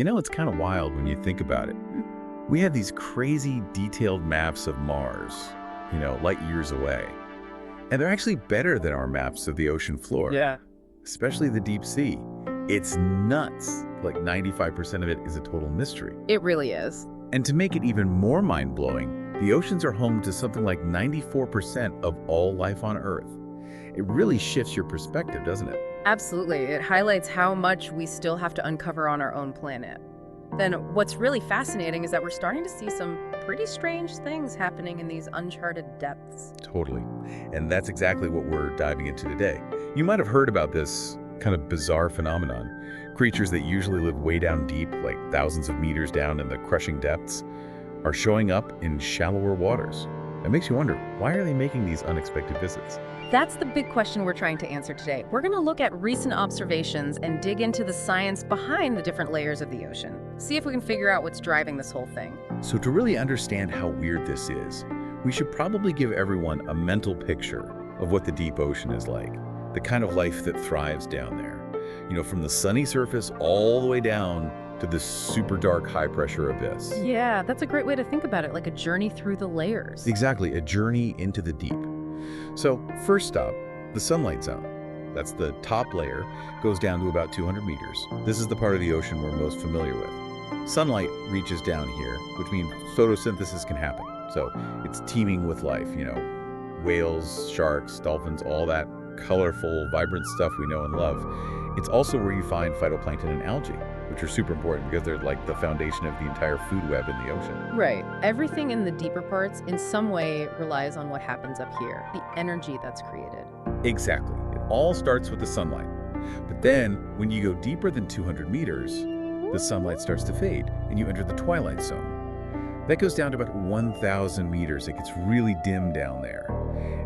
It's kind of wild when you think about it. We have these crazy detailed maps of Mars, light years away. And they're actually better than our maps of the ocean floor. Yeah. Especially the deep sea. It's nuts. Like 95% of it is a total mystery. It really is. And to make it even more mind-blowing, the oceans are home to something like 94% of all life on Earth. It really shifts your perspective, doesn't it? Absolutely. It highlights how much we still have to uncover on our own planet. Then what's really fascinating is that we're starting to see some pretty strange things happening in these uncharted depths. Totally. And that's exactly what we're diving into today. You might have heard about this kind of bizarre phenomenon. Creatures that usually live way down deep, like thousands of meters down in the crushing depths, are showing up in shallower waters. It makes you wonder, why are they making these unexpected visits? That's the big question we're trying to answer today. We're going to look at recent observations and dig into the science behind the different layers of the ocean. See if we can figure out what's driving this whole thing. So to really understand how weird this is, we should probably give everyone a mental picture of what the deep ocean is like, the kind of life that thrives down there. From the sunny surface all the way down to this super dark high-pressure abyss. Yeah, that's a great way to think about it, like a journey through the layers. Exactly, a journey into the deep. So first stop, the sunlight zone. That's the top layer, goes down to about 200 meters. This is the part of the ocean we're most familiar with. Sunlight reaches down here, which means photosynthesis can happen. So it's teeming with life, whales, sharks, dolphins, all that colorful, vibrant stuff we know and love. It's also where you find phytoplankton and algae, which are super important because they're like the foundation of the entire food web in the ocean. Right. Everything in the deeper parts in some way relies on what happens up here, the energy that's created. Exactly. It all starts with the sunlight. But then, when you go deeper than 200 meters, the sunlight starts to fade, and you enter the twilight zone. That goes down to about 1,000 meters. It gets really dim down there.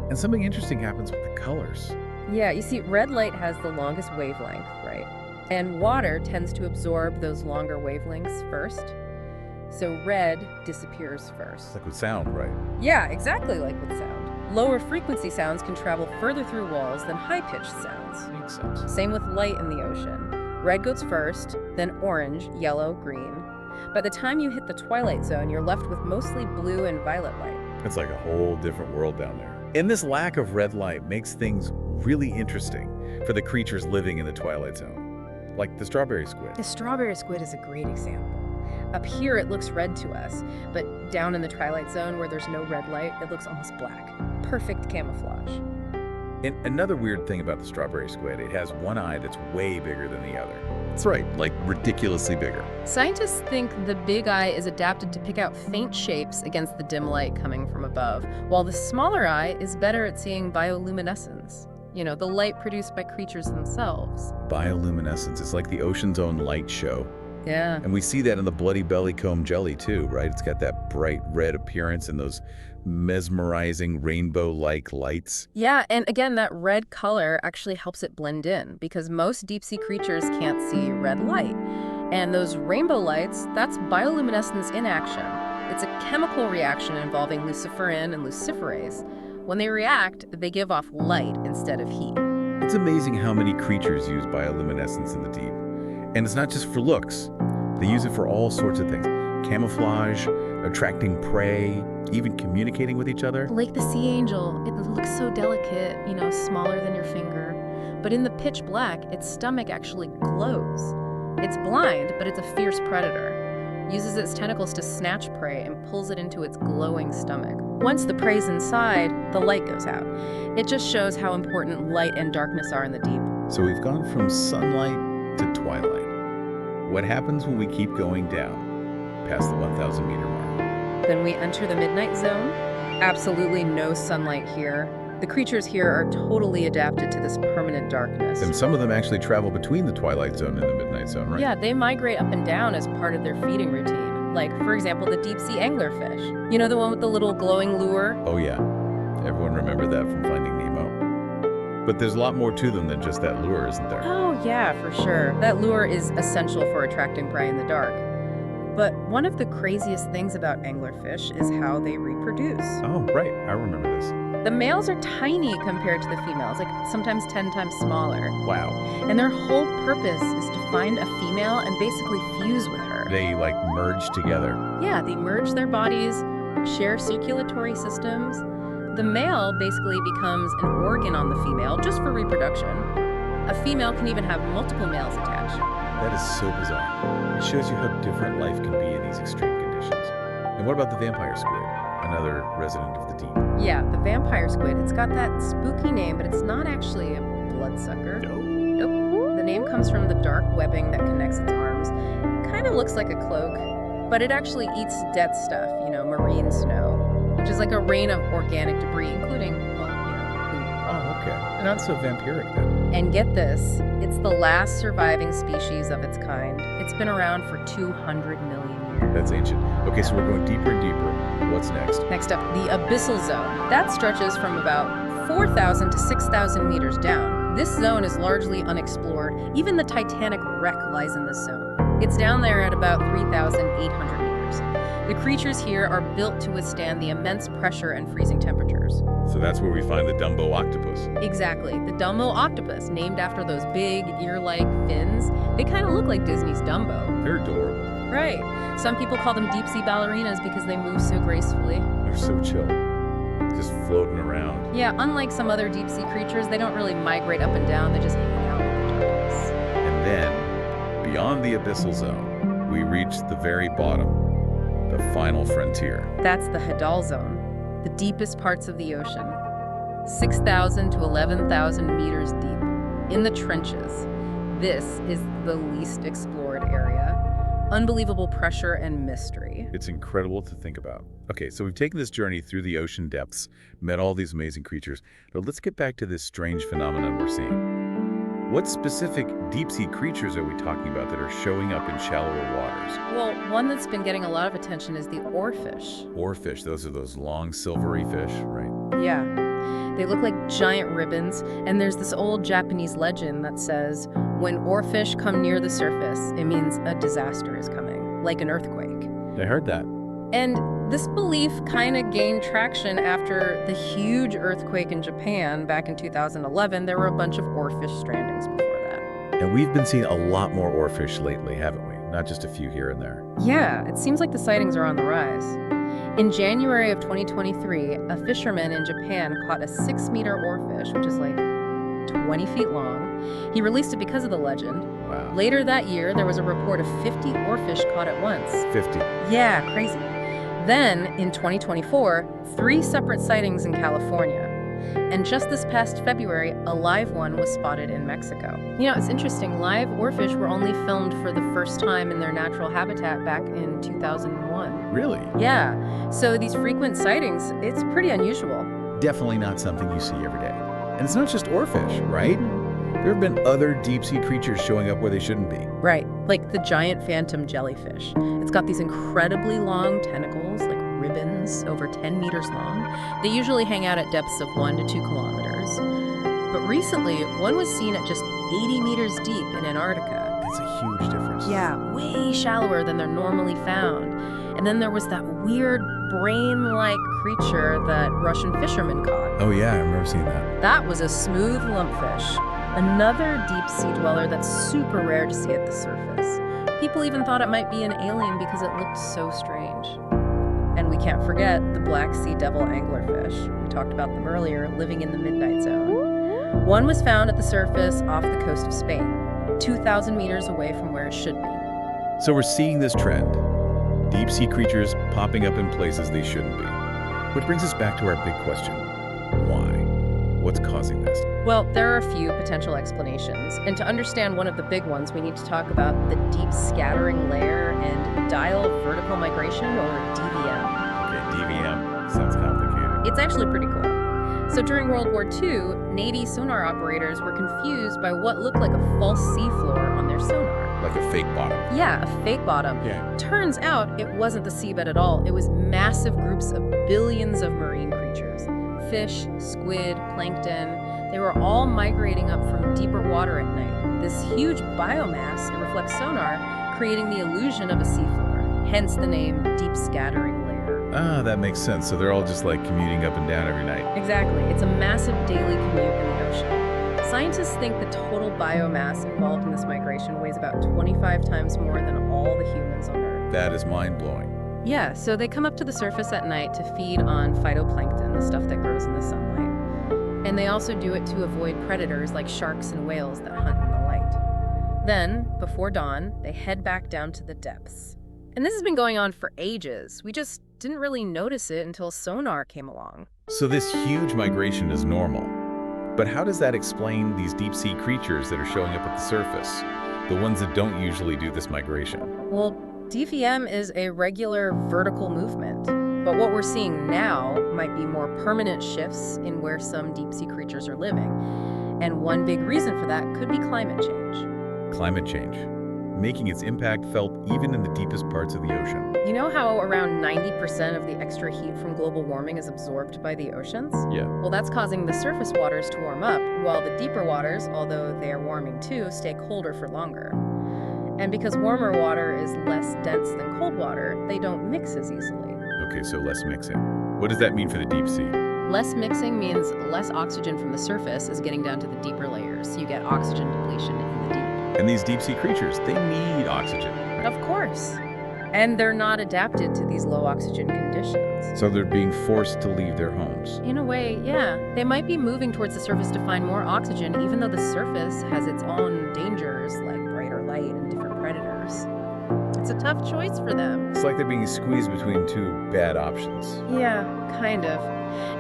And something interesting happens with the colors. Yeah, you see, red light has the longest wavelength, right? And water tends to absorb those longer wavelengths first. So red disappears first. Like with sound, right? Yeah, exactly like with sound. Lower frequency sounds can travel further through walls than high-pitched sounds. Makes sense. Same with light in the ocean. Red goes first, then orange, yellow, green. By the time you hit the twilight zone, you're left with mostly blue and violet light. It's like a whole different world down there. And this lack of red light makes things really interesting for the creatures living in the twilight zone, like the strawberry squid. The strawberry squid is a great example. Up here, it looks red to us, but down in the twilight zone where there's no red light, it looks almost black. Perfect camouflage. And another weird thing about the strawberry squid, it has one eye that's way bigger than the other. That's right, like ridiculously bigger. Scientists think the big eye is adapted to pick out faint shapes against the dim light coming from above, while the smaller eye is better at seeing bioluminescence. The light produced by creatures themselves. Bioluminescence, it's like the ocean's own light show. Yeah. And we see that in the bloody bellycomb jelly too, right? It's got that bright red appearance and those mesmerizing rainbow-like lights. Yeah, and again, that red color actually helps it blend in because most deep-sea creatures can't see red light. And those rainbow lights, that's bioluminescence in action. It's a chemical reaction involving luciferin and luciferase. When they react, they give off light instead of heat. It's amazing how many creatures use bioluminescence in the deep. And it's not just for looks. They use it for all sorts of things. Camouflage, attracting prey, even communicating with each other. Like the sea angel, it looks so delicate, smaller than your finger. But in the pitch black, its stomach actually glows. It's blind, but it's a fierce predator. Uses its tentacles to snatch prey and pulls it into its glowing stomach. Once the prey's inside, the light goes out. It just shows how important light and darkness are in the deep. So we've gone from sunlight to twilight. What happens when we keep going down past the 1,000 meter mark? Then we enter the midnight zone. Absolutely no sunlight here. The creatures here are totally adapted to this permanent darkness. And some of them actually travel between the twilight zone and the midnight zone, right? Yeah, they migrate up and down as part of their feeding routine. Like, for example, the deep-sea anglerfish. The one with the little glowing lure? Oh yeah, everyone remembered that from Finding Nemo. But there's a lot more to them than just that lure, isn't there? Oh yeah, for sure. That lure is essential for attracting prey in the dark. But one of the craziest things about anglerfish is how they reproduce. Oh, right. I remember this. The males are tiny compared to the females, like sometimes 10 times smaller. Wow. And their whole purpose is to find a female and basically fuse with her. They, like, merge together. Yeah, they merge their bodies, share circulatory systems. The male basically becomes an organ on the female just for reproduction. A female can even have multiple males attached. That is so bizarre. It shows you how different life can be in these extreme conditions. And what about the vampire squid, another resident of the deep? Yeah, the vampire squid, it's got that spooky name, but it's not actually a bloodsucker. Nope. The name comes from the dark webbing that connects its arms. Kind of looks like a cloak, but it actually eats dead stuff, marine snow, which is like a rain of organic debris, including, poop. Oh, okay. Not so vampiric then. And get this, it's the last surviving species of its kind. It's been around for 200 million years. That's ancient. Okay, so we're going deeper and deeper. What's next? Next up, the abyssal zone. That stretches from about 4,000 to 6,000 meters down. This zone is largely unexplored. Even the Titanic wreck lies in this zone. It's down there at about 3,800 meters. The creatures here are built to withstand the immense pressure and freezing temperatures. So that's where we find the Dumbo octopus. Exactly. The Dumbo octopus, named after those big, ear-like fins. They kind of look like Disney's Dumbo. They're adorable. Right. Some people call them deep-sea ballerinas because they move so gracefully. They're so chill. Just floating around. Yeah, unlike some other deep-sea creatures, they don't really migrate up and down. They just hang out in the darkness. And then, beyond the abyssal zone, we reach the very bottom, the final frontier. That's the Hadal zone, the deepest parts of the ocean. 6,000 to 11,000 meters deep, in the trenches. This is the least explored area. Unbelievable pressure and mystery. It's incredible to think about. Okay, so we've taken this journey through the ocean depths, met all these amazing creatures, but let's get back to this strange phenomenon we're seeing. What specific deep-sea creatures are we talking about that are showing up in shallower waters? Well, one that's been getting a lot of attention is the oarfish. Oarfish, those are those long silvery fish, right? Yeah. They look like giant ribbons, and there's this old Japanese legend that says, when oarfish come near the surface, it means a disaster is coming, like an earthquake. I heard that. And this belief kind of gained traction after the huge earthquake in Japan back in 2011. There were a bunch of oarfish strandings before that. And we've been seeing a lot more oarfish lately, haven't we? Not just a few here and there. Yeah, it seems like the sightings are on the rise. In January of 2023, a fisherman in Japan caught a 6-meter oarfish, which is like 20 feet long. He released it because of the legend. Wow. Later that year, there was a report of 50 oarfish caught at once. 50. Yeah, crazy. Then, in 2024, 3 separate sightings in California. And just this past February, a live one was spotted in Mexico. It's interesting. Live oarfish were only filmed for the first time in their natural habitat back in 2001. Really? Yeah. So these frequent sightings, it's pretty unusual. Definitely not something you see every day. And it's not just oarfish, right? There have been other deep-sea creatures showing up where they shouldn't be. Right, like the giant phantom jellyfish. It's got these incredibly long tentacles, like ribbons, over 10 meters long. They usually hang out at depths of 1 to 2 kilometers. But recently, one was seen at just 80 meters deep in Antarctica. That's a huge difference. Yeah, way shallower than they're normally found. And then there was that weird brain-like creature that Russian fishermen caught. Oh yeah, I remember seeing that. That was a smooth lumpfish. Another deep-sea dweller that's super rare to see at the surface. People even thought it might be an alien because it looked so strange. And we can't forget the Black Sea devil anglerfish. We talked about them earlier, living in the midnight zone. One was found at the surface off the coast of Spain, 2,000 meters away from where it should be. So we're seeing this trend. Deep-sea creatures popping up in places they shouldn't be. Which brings us back to our big question. Why? What's causing this? Well, there are a few potential explanations. And to understand one of the big ones, we need to talk about the deep scattering layer and dial vertical migration, or DVM. Okay, DVM. Sounds complicated. It's actually pretty cool. So during World War II, Navy sonar operators were confused by what looked like a false seafloor on their sonar. Like a fake bottom. Yeah, a fake bottom. Yeah. Turns out it wasn't the seabed at all. It was massive groups of billions of marine creatures. Fish, squid, plankton. They were all migrating up from deeper water at night. This huge biomass reflects sonar, creating the illusion of a seafloor. hence the name deep scattering layer. Ah, that makes sense. So they're all just like commuting up and down every night. Exactly. It's a massive daily commute in the ocean. Scientists think the total biomass involved in this migration weighs about 25 times more than all the humans on Earth. That is mind-blowing. Yeah, so they come up to the surface at night to feed on phytoplankton, the stuff that grows in the sunlight. And they also do it to avoid predators like sharks and whales that hunt in the light. Then, before dawn, they head back down to the depths. And this has been going on for ages. We just didn't really notice it until sonar came along. So this huge migration is normal. But how does that explain these deep-sea creatures that are showing up at the surface? The ones that don't usually do this migration? Well, DVM is a regular vertical movement. But what we're seeing now might be more permanent shifts in where some deep-sea creatures are living. And one big reason for that could be climate change. Climate change, making its impact felt even in the deepest parts of the ocean. You know how around 90% of the extra heat from global warming is absorbed by the oceans? Yeah. Well, that's causing the surface waters to warm up, while the deeper waters, although they are warming too, stay colder for longer. And because warmer water is less dense than cold water, they don't mix as easily. Okay, so less mixing. What does that mean for the deep sea? Less mixing means less oxygen from the surface is getting down to the deeper layers. You get oxygen depletion in the deep. And these deep sea creatures, they need oxygen. Right? Of course. And they're not adapted to these low oxygen conditions. So they're being forced to leave their homes. In a way, yeah. They might be moving towards the surface to find more oxygen, even though the surface has its own dangers, like brighter light and different predators. It's a tough choice for them. It's like they're being squeezed between two bad options. Yeah, kind of.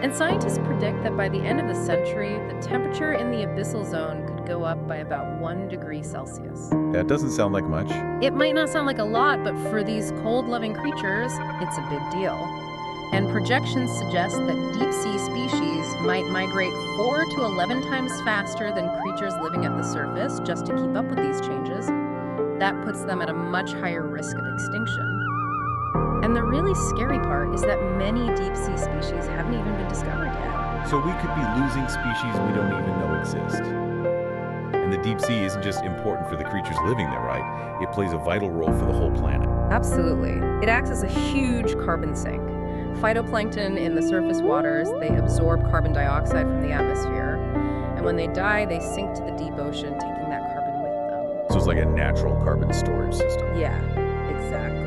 And scientists predict that by the end of the century, the temperature in the abyssal zone could go up by about 1 degree Celsius. That doesn't sound like much. It might not sound like a lot, but for these cold-loving creatures, it's a big deal. And projections suggest that deep-sea species might migrate 4 to 11 times faster than creatures living at the surface just to keep up with these changes. That puts them at a much higher risk of extinction. And the really scary part is that many deep-sea species haven't even been discovered yet. So we could be losing species we don't even know exist. And the deep sea isn't just important for the creatures living there, right? It plays a vital role for the whole planet. Absolutely. It acts as a huge carbon sink. Phytoplankton in the surface waters, they absorb carbon dioxide from the atmosphere. And when they die, they sink to the deep ocean, taking that carbon with them. So it's like a natural carbon storage system. Yeah, exactly.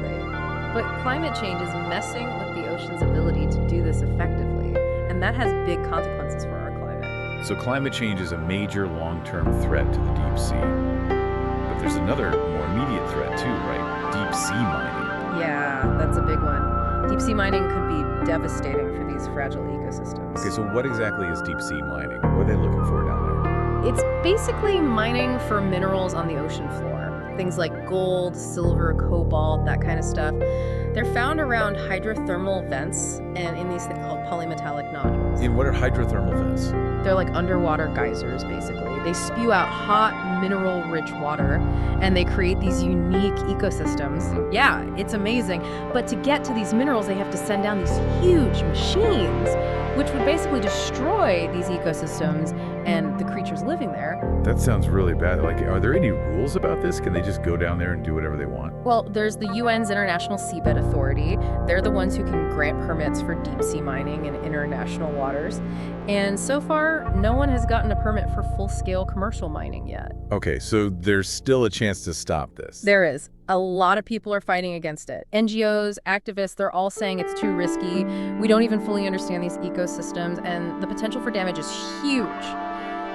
But climate change is messing with the ocean's ability to do this effectively, and that has big consequences for our climate. So climate change is a major long-term threat to the deep sea. But there's another more immediate threat too, right? Deep sea mining. Yeah, that's a big one. Deep sea mining could be devastating for these fragile ecosystems. Okay, so what exactly is deep sea mining? What are they looking for down there? It's basically mining for minerals on the ocean floor. Things like gold, silver, cobalt, that kind of stuff. They're found around hydrothermal vents and in these things called polymetallic nodules. And what are hydrothermal vents? They're like underwater geysers, basically. They spew out hot, mineral-rich water, and they create these unique ecosystems. Yeah, it's amazing. But to get to these minerals, they have to send down these huge machines, which would basically destroy these ecosystems and the creatures living there. That sounds really bad. Like, are there any rules about this? Can they just go down there and do whatever they want? Well, there's the UN's International Seabed Authority. They're the ones who can grant permits for deep-sea mining in international waters. And so far, no one has gotten a permit for full-scale commercial mining yet. Okay, so there's still a chance to stop this. There is. A lot of people are fighting against it. NGOs, activists, they're all saying it's too risky. We don't even fully understand these ecosystems, and the potential for damage is huge.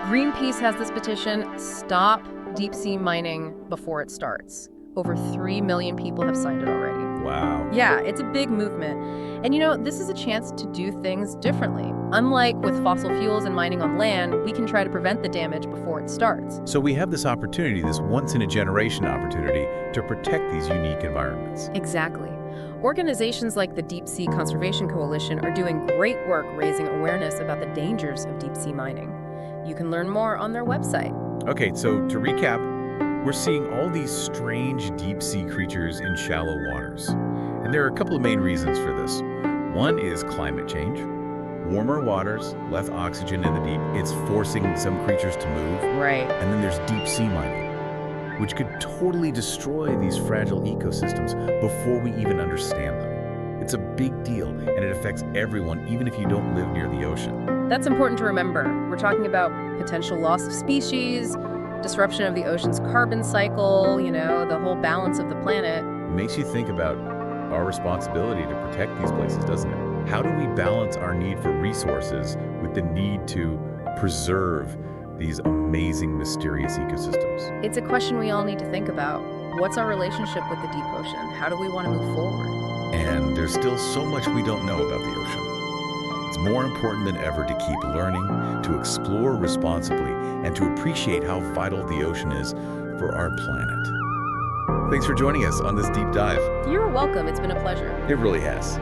Greenpeace has this petition, Stop Deep-Sea Mining Before It Starts. Over 3 million people have signed it already. Wow. Yeah, it's a big movement. And you know, this is a chance to do things differently. Unlike with fossil fuels and mining on land, we can try to prevent the damage before it starts. So we have this opportunity, this once-in-a-generation opportunity, to protect these unique environments. Exactly. Organizations like the Deep Sea Conservation Coalition are doing great work raising awareness about the dangers of deep-sea mining. You can learn more on their website. Okay, so to recap, we're seeing all these strange deep-sea creatures in shallow waters. And there are a couple of main reasons for this. One is climate change. Warmer waters, less oxygen in the deep, it's forcing some creatures to move. Right. And then there's deep sea mining, which could totally destroy these fragile ecosystems before we even understand them. It's a big deal, and it affects everyone, even if you don't live near the ocean. That's important to remember. We're talking about potential loss of species, disruption of the ocean's carbon cycle, the whole balance of the planet. It makes you think about our responsibility to protect these places, doesn't it? How do we balance our need for resources with the need to preserve these amazing, mysterious ecosystems? It's a question we all need to think about. What's our relationship with the deep ocean? How do we want to move forward? And there's still so much we don't know about the ocean. It's more important than ever to keep learning, to explore responsibly, and to appreciate how vital the ocean is for our planet. Thanks for joining us on this deep dive. You're welcome. It's been a pleasure. It really has.